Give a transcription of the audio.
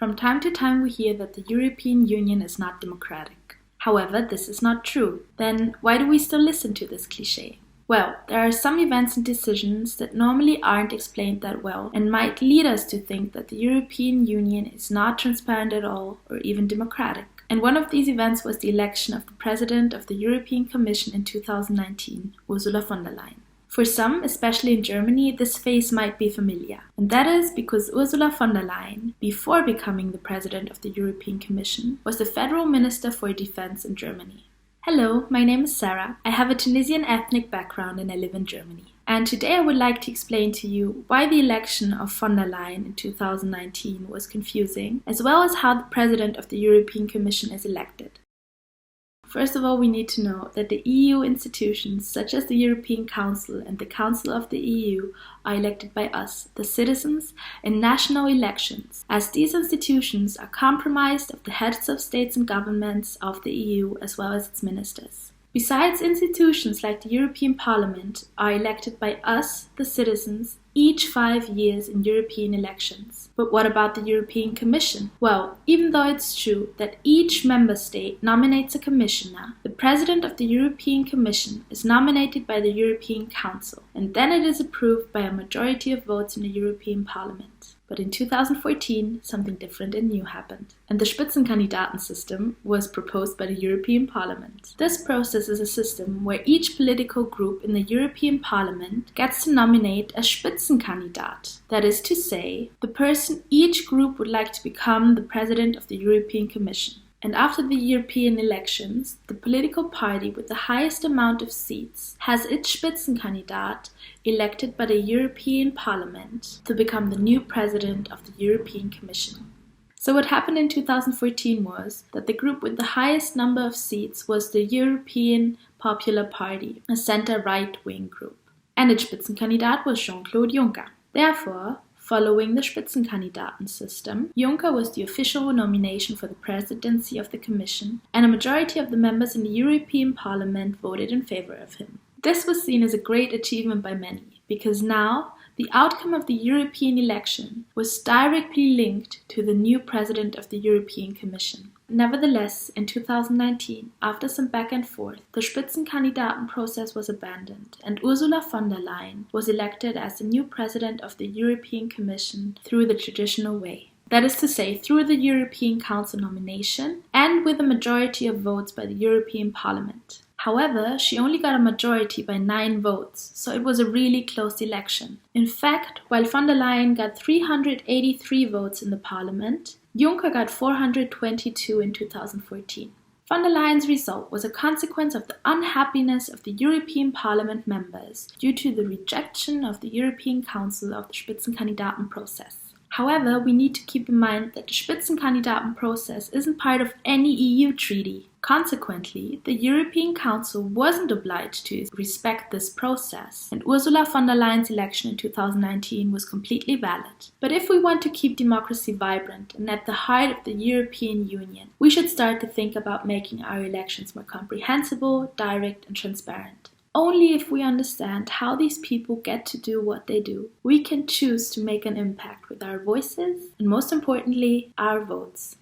From time to time we hear that the European Union is not democratic. However, this is not true. Then why do we still listen to this cliché? Well, there are some events and decisions that normally aren't explained that well and might lead us to think that the European Union is not transparent at all or even democratic. And one of these events was the election of the President of the European Commission in 2019, Ursula von der Leyen. For some, especially in Germany, this face might be familiar. And that is because Ursula von der Leyen, before becoming the President of the European Commission, was the Federal Minister for Defense in Germany. Hello, my name is Sarah. I have a Tunisian ethnic background and I live in Germany. And today I would like to explain to you why the election of von der Leyen in 2019 was confusing, as well as how the President of the European Commission is elected. First of all, we need to know that the EU institutions, such as the European Council and the Council of the EU, are elected by us, the citizens, in national elections, as these institutions are comprised of the heads of states and governments of the EU as well as its ministers. Besides, institutions like the European Parliament are elected by us, the citizens, each 5 years in European elections. But what about the European Commission? Well, even though it's true that each member state nominates a commissioner, the President of the European Commission is nominated by the European Council, and then it is approved by a majority of votes in the European Parliament. But in 2014, something different and new happened, and the Spitzenkandidaten system was proposed by the European Parliament. This process is a system where each political group in the European Parliament gets to nominate a Spitzenkandidat, that is to say, the person each group would like to become the President of the European Commission. And after the European elections, the political party with the highest amount of seats has its Spitzenkandidat elected by the European Parliament to become the new President of the European Commission. So what happened in 2014 was that the group with the highest number of seats was the European Popular Party, a center-right-wing group. And its Spitzenkandidat was Jean-Claude Juncker. Therefore, following the Spitzenkandidaten system, Juncker was the official nomination for the presidency of the Commission, and a majority of the members in the European Parliament voted in favor of him. This was seen as a great achievement by many, because now the outcome of the European election was directly linked to the new President of the European Commission. Nevertheless, in 2019, after some back and forth, the Spitzenkandidaten process was abandoned and Ursula von der Leyen was elected as the new President of the European Commission through the traditional way. That is to say, through the European Council nomination and with a majority of votes by the European Parliament. However, she only got a majority by 9 votes, so it was a really close election. In fact, while von der Leyen got 383 votes in the Parliament, Juncker got 422 in 2014. Von der Leyen's result was a consequence of the unhappiness of the European Parliament members due to the rejection of the European Council of the Spitzenkandidaten process. However, we need to keep in mind that the Spitzenkandidaten process isn't part of any EU treaty. Consequently, the European Council wasn't obliged to respect this process, and Ursula von der Leyen's election in 2019 was completely valid. But if we want to keep democracy vibrant and at the heart of the European Union, we should start to think about making our elections more comprehensible, direct, and transparent. Only if we understand how these people get to do what they do, we can choose to make an impact with our voices and, most importantly, our votes.